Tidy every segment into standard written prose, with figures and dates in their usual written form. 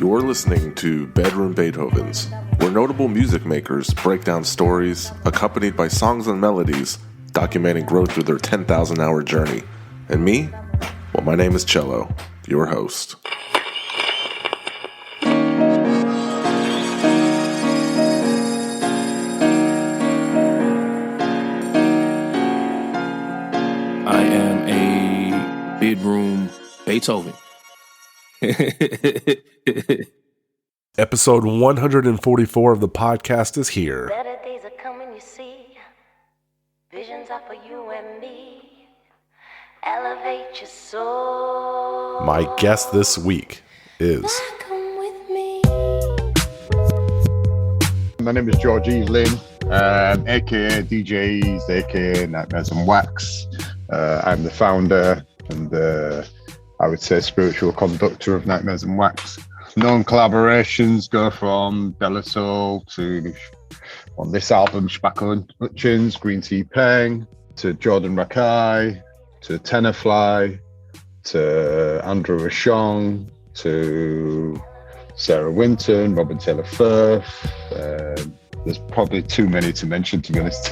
You're listening to Bedroom Beethovens, where notable music makers break down stories accompanied by songs and melodies documenting growth through their 10,000-hour journey. And me? Well, my name is Cello, your host. I am a bedroom Beethoven. Episode 144 of the podcast is here. Better days are coming, you see. Visions are for you and me. Elevate your soul. My guest this week is... Come with me. My name is George Evelyn, aka DJs, aka Nightmares on Wax. I'm the founder and I would say spiritual conductor of Nightmares on Wax. Known collaborations go from Della Soul to, on this album, Sparkle and Hutchins, Green Tea Peng, to Jordan Rakai, to Tennerfly, to Andrew Ashong, to Sarah Winton, Robin Taylor Firth. There's probably too many to mention, to be honest.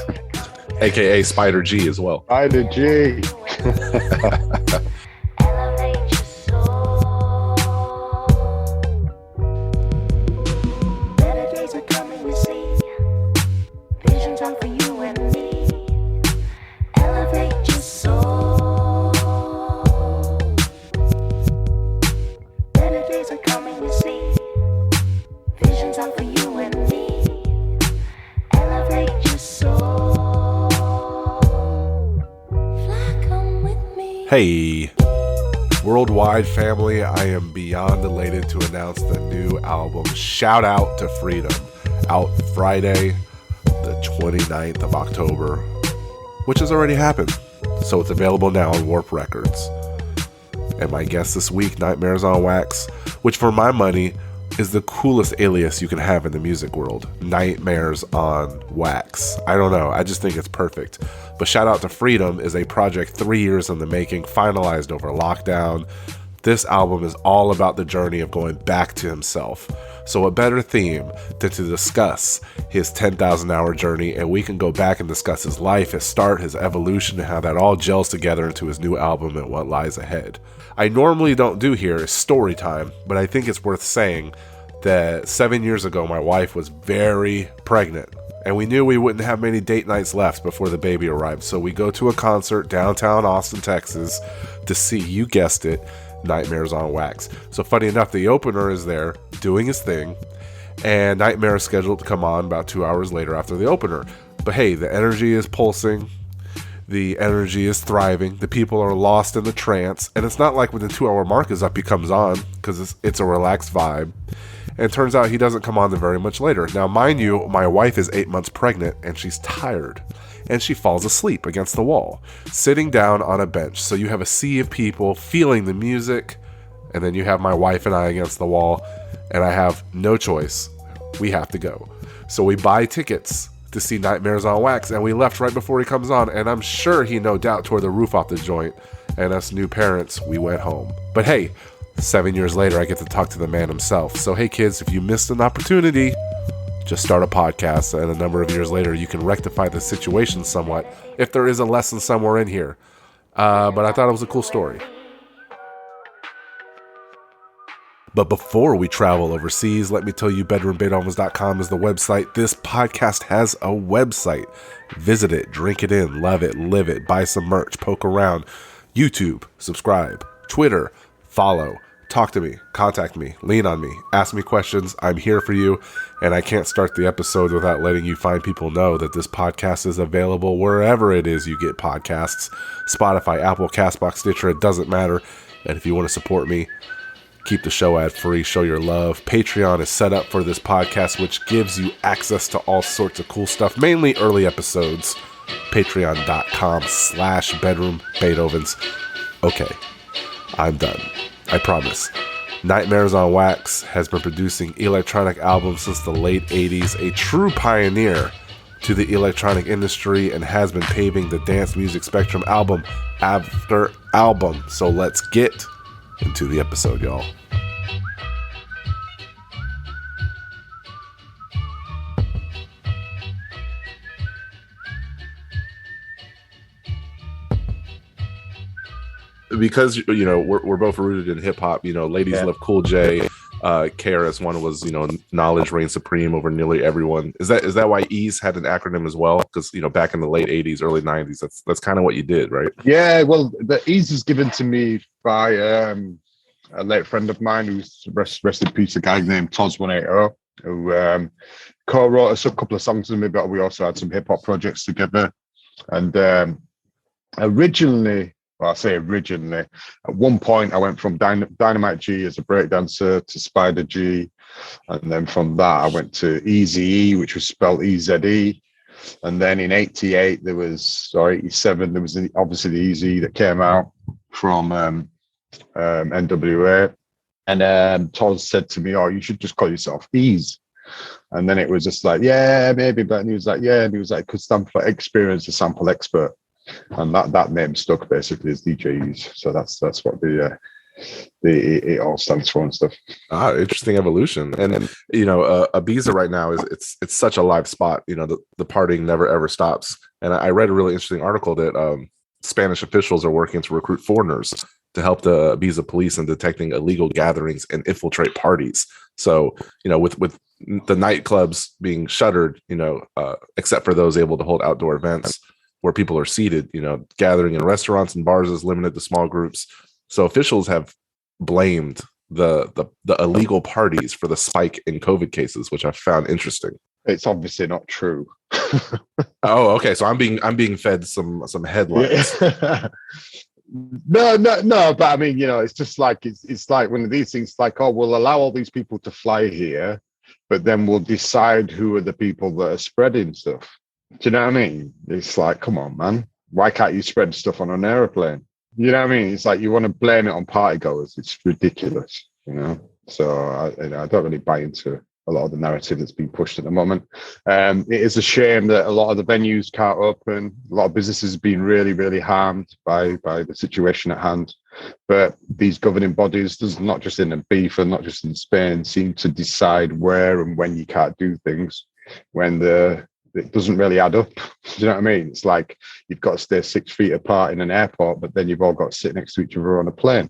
AKA Spider G as well. Spider G. Elevate your soul. Better days are coming, you see. Visions are for you and me. Elevate your soul. Better days are coming, you see. Visions are for you and me. Elevate your soul. Fly, come with me. Hey, worldwide family, I am beyond elated to announce the new album, Shout Out to Freedom, out Friday, the 29th of October, which has already happened. So it's available now on Warp Records. And my guest this week, Nightmares on Wax, which for my money is the coolest alias you can have in the music world. Nightmares on Wax. I don't know, I just think it's perfect. But Shout Out to Freedom is a project 3 years in the making, finalized over lockdown. This album is all about the journey of going back to himself. So a better theme than to discuss his 10,000-hour journey, and we can go back and discuss his life, his start, his evolution, and how that all gels together into his new album and what lies ahead. I normally don't do here is story time, but I think it's worth saying that 7 years ago, my wife was very pregnant, and we knew we wouldn't have many date nights left before the baby arrived. So we go to a concert downtown Austin, Texas to see, you guessed it, Nightmares on Wax. So funny enough, the opener is there doing his thing, and Nightmare is scheduled to come on about 2 hours later after the opener. But hey, the energy is pulsing. The energy is thriving. The people are lost in the trance. And it's not like when the 2-hour mark is up, he comes on, because it's a relaxed vibe. And it turns out he doesn't come on very much later. Now, mind you, my wife is 8 months pregnant, and she's tired. And she falls asleep against the wall, sitting down on a bench. So you have a sea of people feeling the music, and then you have my wife and I against the wall, and I have no choice. We have to go. So we buy tickets to see Nightmares on Wax, and we left right before he comes on, and I'm sure he no doubt tore the roof off the joint, and us new parents, we went home. But hey, 7 years later, I get to talk to the man himself. So hey kids, if you missed an opportunity, just start a podcast, and a number of years later, you can rectify the situation somewhat, if there is a lesson somewhere in here. But I thought it was a cool story. But before we travel overseas, let me tell you, bedroombeethovens.com is the website. This podcast has a website. Visit it, drink it in, love it, live it, buy some merch, poke around. YouTube, subscribe, Twitter, follow, talk to me, contact me, lean on me, ask me questions. I'm here for you, and I can't start the episode without letting you fine people know that this podcast is available wherever it is you get podcasts. Spotify, Apple, CastBox, Stitcher, it doesn't matter. And if you want to support me, keep the show ad-free, show your love. Patreon is set up for this podcast, which gives you access to all sorts of cool stuff, mainly early episodes. Patreon.com/bedroombeethovens. Okay, I'm done. I promise. Nightmares on Wax has been producing electronic albums since the late 80s, a true pioneer to the electronic industry, and has been paving the dance music spectrum album after album. So let's get into the episode, y'all. because we're both rooted in hip hop. Ladies Love Cool J. KRS-One was, knowledge reigns supreme over nearly everyone. Is that why Ease had an acronym as well? Because back in the late '80s, early '90s, that's kind of what you did, right? Yeah, well, the Ease was given to me by a late friend of mine who's rest in peace, a guy named Toz180, who co-wrote us a couple of songs with me, but we also had some hip hop projects together. And originally, at one point I went from Dynamite G as a breakdancer to Spider G, and then from that I went to Eazy-E, which was spelled E-Z-E, and then in '87 there was obviously the Easy that came out from N.W. And Toz said to me, "Oh, you should just call yourself Ease." And then it was just like, yeah, maybe, but he was like, could stand for experience a sample expert. And that name stuck basically as DJs, so that's what it all stands for and stuff. Interesting evolution. And Ibiza right now it's such a live spot. The partying never ever stops. And I read a really interesting article that Spanish officials are working to recruit foreigners to help the Ibiza police in detecting illegal gatherings and infiltrate parties. So with the nightclubs being shuttered, except for those able to hold outdoor events where people are seated, gathering in restaurants and bars is limited to small groups. So officials have blamed the illegal parties for the spike in COVID cases, which I found interesting. It's obviously not true. Oh, okay. So I'm being fed some headlines. Yeah. No, but I mean, it's just like it's like one of these things. Like, oh, we'll allow all these people to fly here, but then we'll decide who are the people that are spreading stuff. Do you know what I mean? It's like, come on, man. Why can't you spread stuff on an airplane? You know what I mean? It's like you want to blame it on party goers. It's ridiculous, So I don't really buy into a lot of the narrative that's being pushed at the moment. It is a shame that a lot of the venues can't open. A lot of businesses have been really, really harmed by the situation at hand. But these governing bodies, there's not just in Ibiza, not just in Spain, seem to decide where and when you can't do things when it doesn't really add up. Do you know what I mean? It's like you've got to stay 6 feet apart in an airport, but then you've all got to sit next to each other on a plane.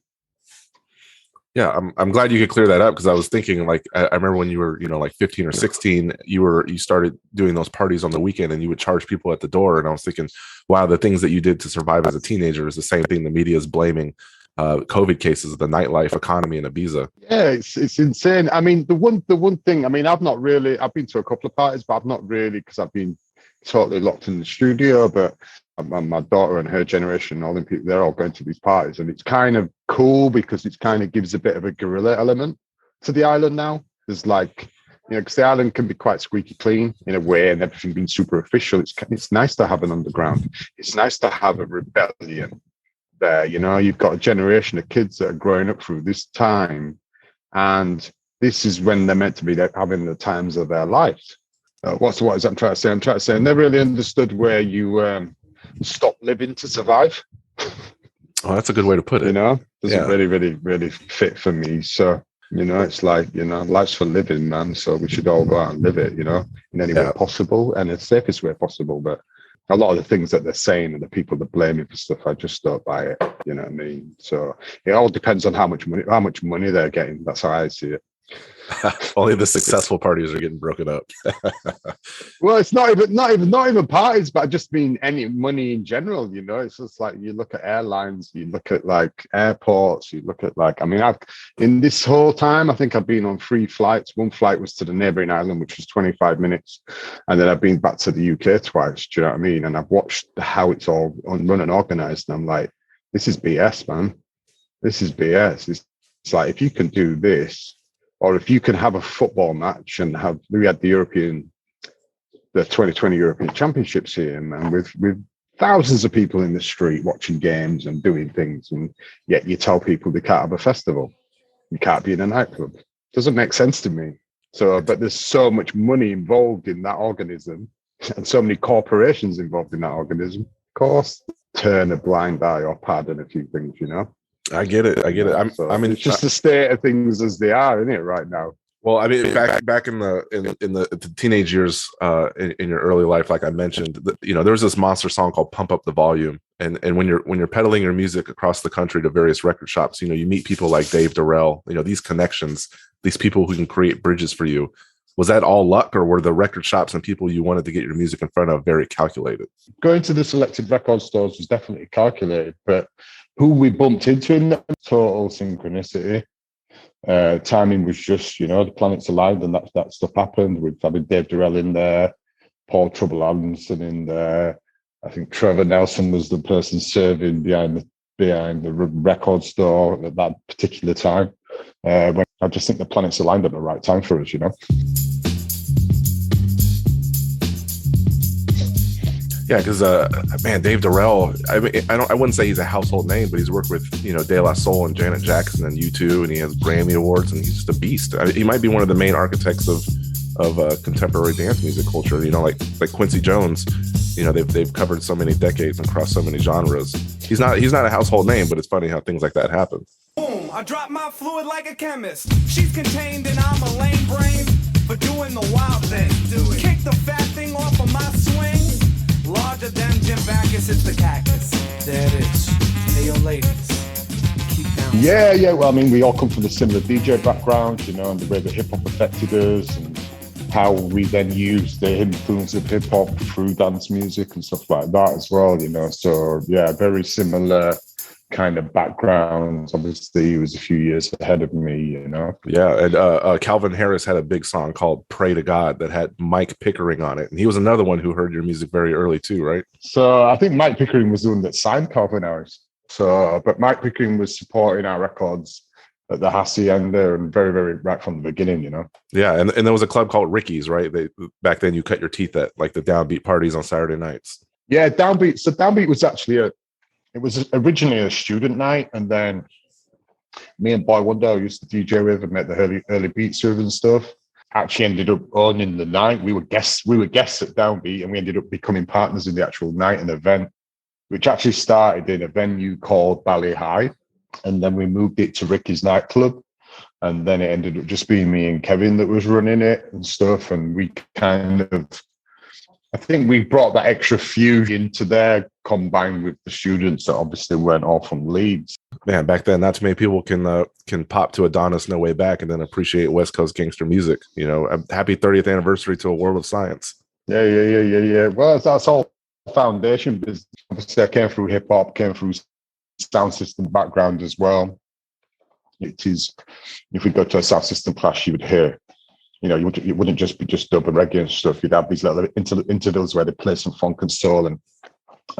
Yeah, I'm glad you could clear that up, because I was thinking, like, I remember when you were, like 15 or 16, you started doing those parties on the weekend and you would charge people at the door. And I was thinking, wow, the things that you did to survive as a teenager is the same thing the media is blaming COVID cases of the nightlife economy in Ibiza. Yeah, it's insane. I mean, the one thing, I mean, I've been to a couple of parties, but I've not really, because I've been totally locked in the studio. But my daughter and her generation, all them people, they're all going to these parties, and it's kind of cool because it kind of gives a bit of a guerrilla element to the island now. There's like, because the island can be quite squeaky clean in a way, and everything being super official. It's nice to have an underground. It's nice to have a rebellion there. You've got a generation of kids that are growing up through this time, and this is when they're meant to be having the times of their lives. What is that I'm trying to say? I'm trying to say, I never really understood where you stop living to survive. Oh, that's a good way to put it. Doesn't really, really, really fit for me. So, it's like, life's for living, man. So we should all go out and live it, in any way possible and the safest way possible. But a lot of the things that they're saying and the people that blame me for stuff, I just don't buy it. You know what I mean? So it all depends on how much money they're getting. That's how I see it. Only the successful parties are getting broken up. Well, it's not even parties, but I just mean any money in general. It's just like you look at airlines, you look at like airports, you look at like, I mean, in this whole time, I think I've been on 3 flights. One flight was to the neighboring island, which was 25 minutes, and then I've been back to the UK twice. Do you know what I mean? And I've watched how it's all run and organized, and I'm like, this is BS, man. This is BS. It's like, if you can do this, or if you can have a football match and we had the 2020 European Championships here, man, with thousands of people in the street watching games and doing things, and yet you tell people they can't have a festival, you can't be in a nightclub. Doesn't make sense to me. So, but there's so much money involved in that organism, and so many corporations involved in that organism. Of course, turn a blind eye or pardon a few things, I get it. It's just the state of things as they are, isn't it, right now? Well, I mean, back in the teenage years, in your early life, like I mentioned, there was this monster song called "Pump Up the Volume," And when you're peddling your music across the country to various record shops, you meet people like Dave Durrell, these connections, these people who can create bridges for you. Was that all luck, or were the record shops and people you wanted to get your music in front of very calculated? Going to the selected record stores was definitely calculated, but who we bumped into in that total synchronicity. Timing was just, the planets aligned and that stuff happened. We've had Dave Durrell in there, Paul Trouble Anderson in there. I think Trevor Nelson was the person serving behind the record store at that particular time. When I just think the planets aligned at the right time for us, Yeah, because man, Dave Durrell. I mean, I wouldn't say he's a household name, but he's worked with De La Soul and Janet Jackson and U2, and he has Grammy awards, and he's just a beast. I mean, he might be one of the main architects of contemporary dance music culture. Like Quincy Jones. They've covered so many decades and crossed so many genres. He's not a household name, but it's funny how things like that happen. Boom! I drop my fluid like a chemist. She's contained and I'm a lame brain for doing the wild thing. Kick the fat thing off of my swing. Larger than Jim Backus, it's the cactus. There it is. Hey, yo, ladies. Keep down. Yeah. Well, I mean, we all come from a similar DJ background, and the way that hip hop affected us, and how we then use the influence of hip hop through dance music and stuff like that as well, So yeah, very similar kind of backgrounds. Obviously, he was a few years ahead of me, Yeah, and Calvin Harris had a big song called "Pray to God" that had Mike Pickering on it, and he was another one who heard your music very early too, right? So I think Mike Pickering was the one that signed Calvin Harris. But Mike Pickering was supporting our records at the Hassie end there, and very, very right from the beginning, Yeah, and there was a club called Ricky's, right? Back then you cut your teeth at like the downbeat parties on Saturday nights. Yeah, Downbeat. So Downbeat was actually it was originally a student night, and then me and Boy Wonder used to DJ with and met the early beats with and stuff. Actually ended up owning the night. We were guests at Downbeat, and we ended up becoming partners in the actual night and event, which actually started in a venue called Bally High. And then we moved it to Ricky's nightclub. And then it ended up just being me and Kevin that was running it and stuff. And we I think we brought that extra fusion into there, combined with the students that obviously weren't all from Leeds. Man, back then, not too many people can pop to Adonis No Way Back and then appreciate West Coast gangster music. Happy 30th anniversary to A World of Science. Yeah. Well, that's all foundation business. Obviously, I came through hip hop, came through sound system background as well. It is, if we go to a sound system class, you would hear, it wouldn't just be just dub and reggae and stuff. You'd have these little intervals where they play some funk and soul and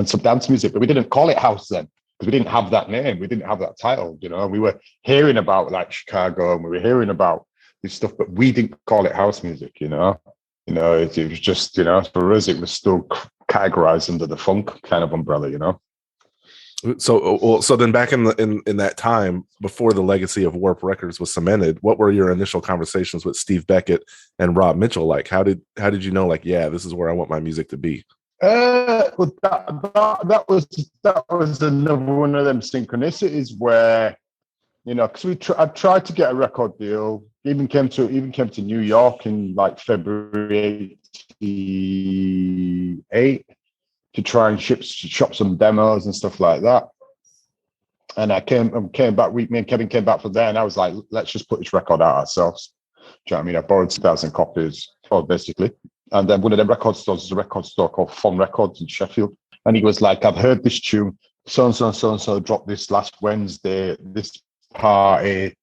some dance music, but we didn't call it house then because we didn't have that name, we didn't have that title. We were hearing about like Chicago and we were hearing about this stuff, but we didn't call it house music. It was just, for us, it was still categorized under the funk kind of umbrella. So then back in that time before the legacy of Warp Records was cemented, what were your initial conversations with Steve Beckett and Rob Mitchell like? How did you know, like, yeah, this is where I want my music to be? Well, that was another one of them synchronicities where, because I tried to get a record deal, even came to New York in like February '88. To try and shop some demos and stuff like that. And I came back, me and Kevin came back from there, and I was like, let's just put this record out ourselves. Do you know what I mean? I borrowed 2,000 copies, basically. And then one of the record stores is a record store called Fun Records in Sheffield. And he was like, I've heard this tune, so dropped this last Wednesday, this party.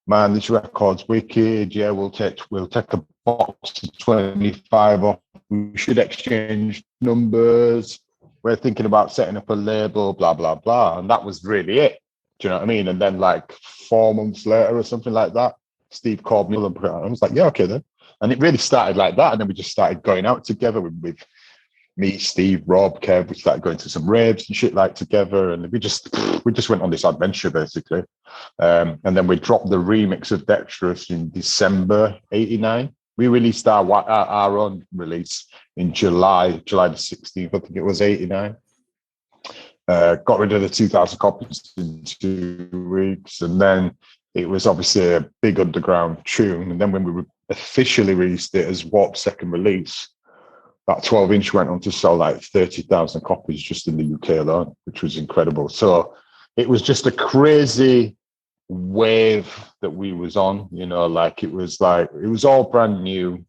Man, this record's wicked. Yeah, we'll take a box of 25 off. We should exchange numbers. We're thinking about setting up a label, blah, blah, blah. And that was really it. Do you know what I mean? And then like 4 months later or something like that, Steve called me and I was like, yeah, okay then. And it really started like that. And then we just started going out together with me, Steve, Rob, Kev. We started going to some raves and shit like together. And we just went on this adventure basically. And then we dropped the remix of Dexterous in December '89. We released our own release in July the 16th, I think it was '89. Got rid of the 2,000 copies in 2 weeks. And then it was obviously a big underground tune. And then when we officially released it as Warp's second release, that 12-inch went on to sell like 30,000 copies just in the UK alone, which was incredible. So it was just a crazy wave that we was on, like it was all brand new.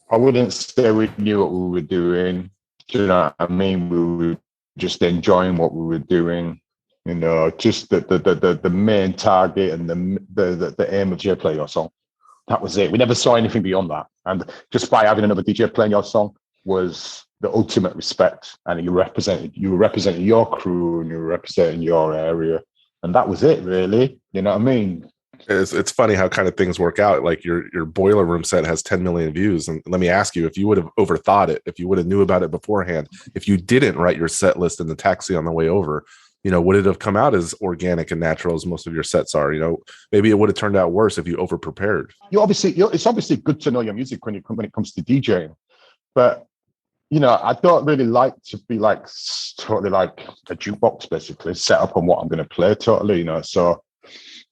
I wouldn't say we knew what we were doing. Do you know what I mean? We were just enjoying what we were doing. Just the main target and the aim of DJ play your song. That was it. We never saw anything beyond that. And just by having another DJ playing your song was the ultimate respect. And you were representing your crew and you were representing your area. And that was it, really. You know what I mean? It's funny how kind of things work out. Like your Boiler Room set has 10 million views. And let me ask you, if you would have overthought it, if you would have knew about it beforehand, if you didn't write your set list in the taxi on the way over, would it have come out as organic and natural as most of your sets are? Maybe it would have turned out worse if you over prepared. It's obviously good to know your music when it comes to DJing, but I don't really like to be like totally like a jukebox, basically set up on what I'm going to play totally. So,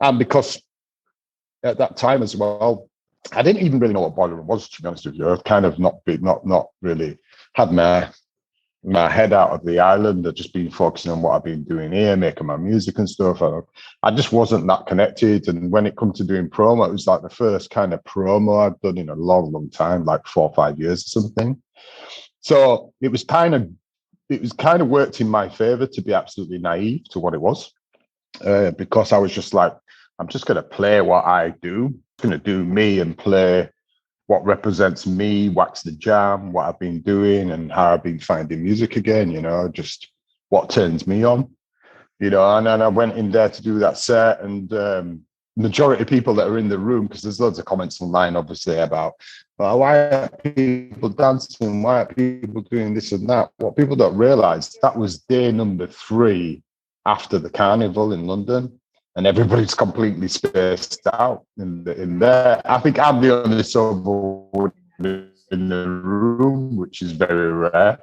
and because at that time as well, I didn't even really know what Boiler Room was, to be honest with you. I've kind of not really had my head out of the island. I've just been focusing on what I've been doing here, making my music and stuff. I just wasn't that connected. And when it comes to doing promo, it was like the first kind of promo I've done in a long, long time, like 4 or 5 years or something. So it was kind of worked in my favor to be absolutely naive to what it was, because I was just like, I'm just going to play what I do. I'm going to do me and play what represents me, wax the jam, what I've been doing and how I've been finding music again, just what turns me on, and then I went in there to do that set, and majority of people that are in the room, because there's loads of comments online, obviously, about why are people dancing, why are people doing this and that. What people don't realize, that was day number 3 after the carnival in London. And everybody's completely spaced out in there. I think I'm the only sober one in the room, which is very rare.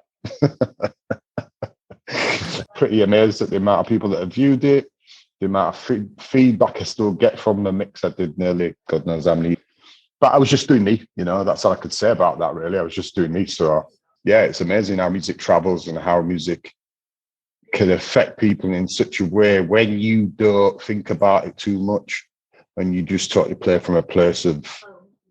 Pretty amazed at the amount of people that have viewed it, the amount of feedback I still get from the mix. I did nearly, God knows how many. But I was just doing me, that's all I could say about that, really. I was just doing me. So, yeah, it's amazing how music travels and how music can affect people in such a way when you don't think about it too much and you just totally play from a place of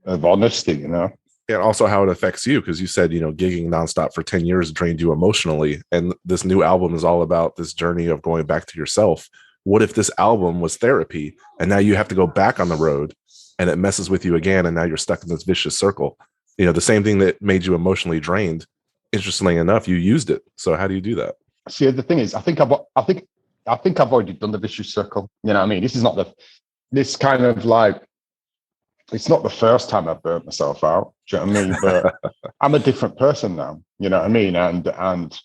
honesty, And also how it affects you, because you said, gigging nonstop for 10 years drained you emotionally. And this new album is all about this journey of going back to yourself. What if this album was therapy and now you have to go back on the road and it messes with you again, and now you're stuck in this vicious circle? The same thing that made you emotionally drained, interestingly enough, you used it. So how do you do that? See, the thing is, I think I've already done the vicious circle. You know what I mean? This is not it's not the first time I've burnt myself out. Do you know what I mean? But I'm a different person now. You know what I mean? And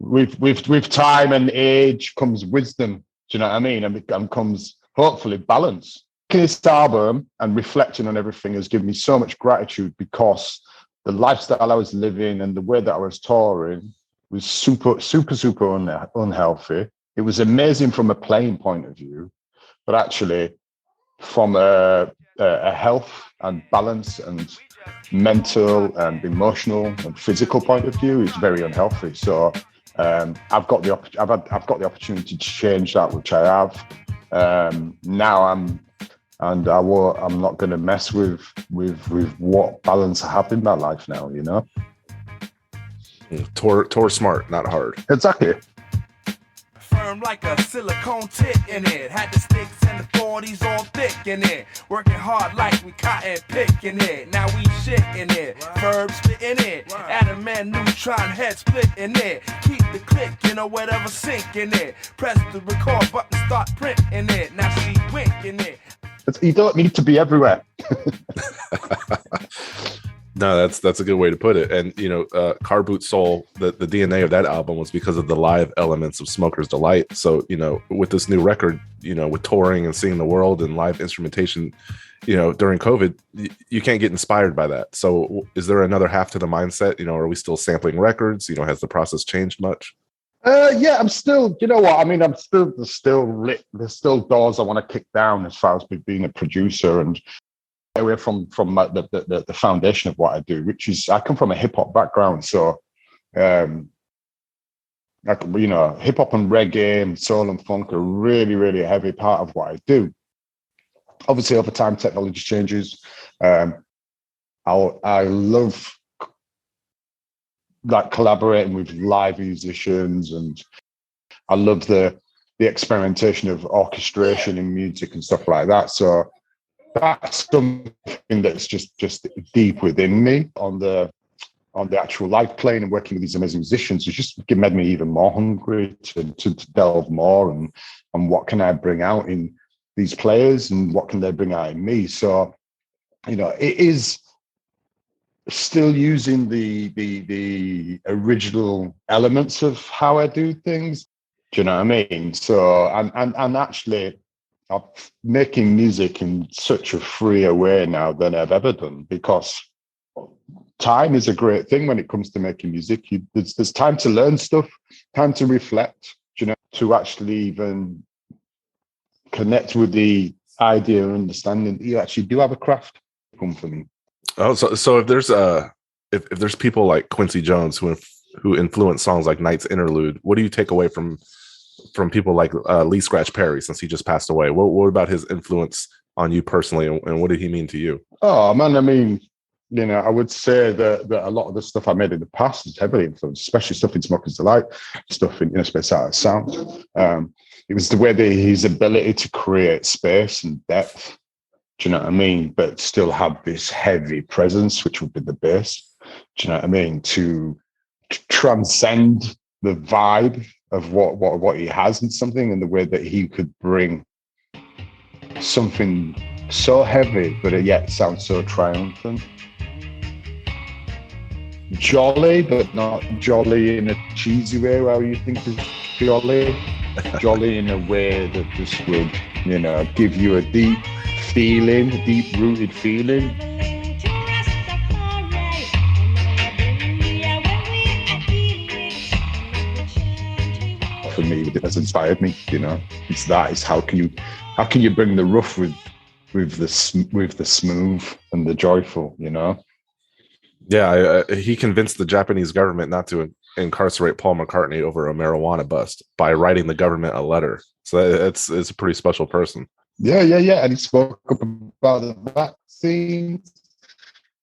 with time and age comes wisdom. Do you know what I mean? And comes hopefully balance. This album and reflecting on everything has given me so much gratitude, because the lifestyle I was living and the way that I was touring was super, super, super unhealthy. It was amazing from a playing point of view, but actually from a health and balance and mental and emotional and physical point of view, it's very unhealthy. So I've got the opportunity to change that, which I have. Now I'm not going to mess with what balance I have in my life now, Tour smart, not hard. Exactly. Firm like a silicone tip in it. Had the sticks and the 40s all thick in it. Working hard like we cotton picking it. Now we shit in it. Verb spitting it. Add a man neutron head split in it. Keep the click, whatever sink in it. Press the record button, start printing it. Now she winking it. You don't need to be everywhere. No, that's a good way to put it. And Car Boot Soul, the DNA of that album was because of the live elements of Smoker's Delight. So with this new record, with touring and seeing the world and live instrumentation, during COVID, you can't get inspired by that. So is there another half to the mindset? Are we still sampling records? Has the process changed much? Yeah, I'm still, there's still doors I want to kick down as far as being a producer. And away from the foundation of what I do, which is I come from a hip hop background, so like, you know, hip hop and reggae and soul and funk are really, really a heavy part of what I do. Obviously, over time, technology changes. I love like collaborating with live musicians, and I love the experimentation of orchestration in music and stuff like that. So that's something that's just deep within me. On the actual live playing and working with these amazing musicians, it's just made me even more hungry to delve more and what can I bring out in these players and what can they bring out in me. So, you know, it is still using the original elements of how I do things. Do you know what I mean? So, and actually, I'm making music in such a freer way now than I've ever done, because time is a great thing when it comes to making music. There's time to learn stuff, time to reflect, you know, to actually even connect with the idea and understanding that you actually do have a craft. Come for me. Oh, so if there's if there's people like Quincy Jones who influence songs like Night's Interlude, what do you take away from people like Lee Scratch Perry, since he just passed away? What about his influence on you personally, and what did he mean to you? Oh man, I mean, you know, I would say that a lot of the stuff I made in the past is heavily influenced, especially stuff in Smoker's Delight, stuff in Space Out of Sound. It was the way that his ability to create space and depth, do you know what I mean? But still have this heavy presence, which would be the bass. Do you know what I mean? To transcend the vibe of what he has in something, and the way that he could bring something so heavy, but it yet sounds so triumphant. Jolly, but not jolly in a cheesy way where you think is jolly. Jolly in a way that just would, you know, give you a deep feeling, a deep-rooted feeling. For me, it has inspired me, you know. It's how can you bring the rough with the smooth and the joyful, you know. Yeah, he convinced the Japanese government not to incarcerate Paul McCartney over a marijuana bust by writing the government a letter. So it's a pretty special person. Yeah. And he spoke up about the vaccines.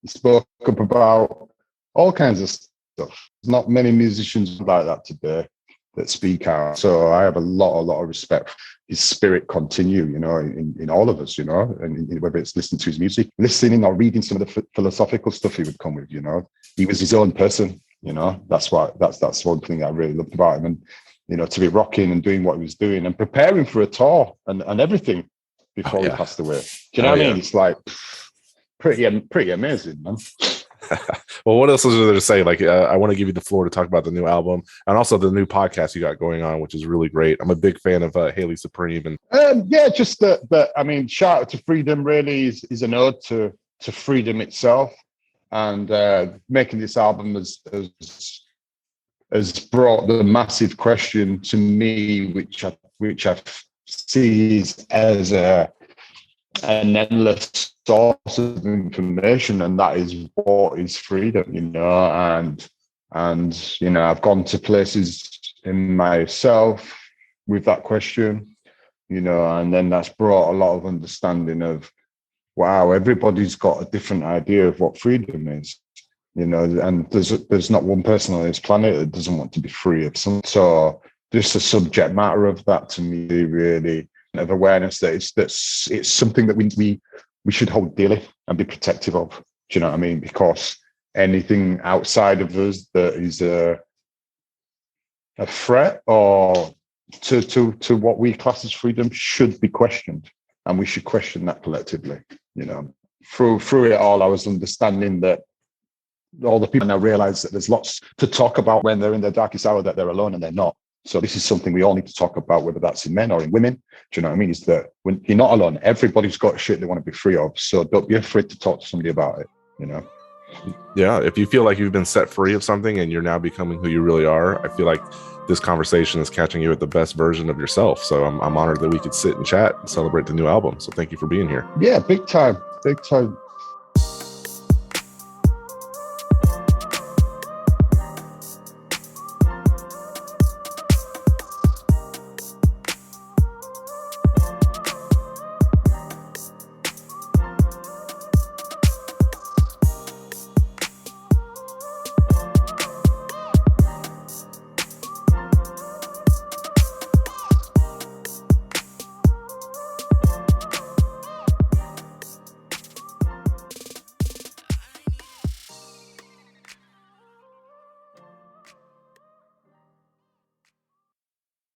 He spoke up about all kinds of stuff. There's not many musicians like that today that speak out. So I have a lot of respect for his spirit continue, you know, in all of us, you know, and whether it's listening to his music, listening or reading some of the philosophical stuff he would come with, you know. He was his own person, you know. That's one thing I really loved about him. And, you know, to be rocking and doing what he was doing and preparing for a tour and everything before he passed away. Do you know what I mean? It's like pretty amazing, man. Well, what else is there to say? Like, I want to give you the floor to talk about the new album and also the new podcast you got going on, which is really great. I'm a big fan of Haley Supreme. And just that. I mean, shout out to Freedom. Really is an ode to freedom itself, and making this album has brought the massive question to me, which I see as an endless source of information, and that is what is freedom, you know. And you know, I've gone to places in myself with that question, you know, and then that's brought a lot of understanding of, wow, everybody's got a different idea of what freedom is, you know, and there's not one person on this planet that doesn't want to be free of something. So just the subject matter of that, to me, really of awareness that it's something that we should hold dearly and be protective of. Do you know what I mean? Because anything outside of us that is a threat or to what we class as freedom should be questioned, and we should question that collectively. You know, through it all, I was understanding that all the people now realize that there's lots to talk about when they're in their darkest hour, that they're alone and they're not. So this is something we all need to talk about, whether that's in men or in women. Do you know what I mean? Is that when you're not alone, everybody's got shit they want to be free of. So don't be afraid to talk to somebody about it, you know? Yeah, if you feel like you've been set free of something and you're now becoming who you really are, I feel like this conversation is catching you at the best version of yourself. So I'm honored that we could sit and chat and celebrate the new album. So thank you for being here. Yeah, big time.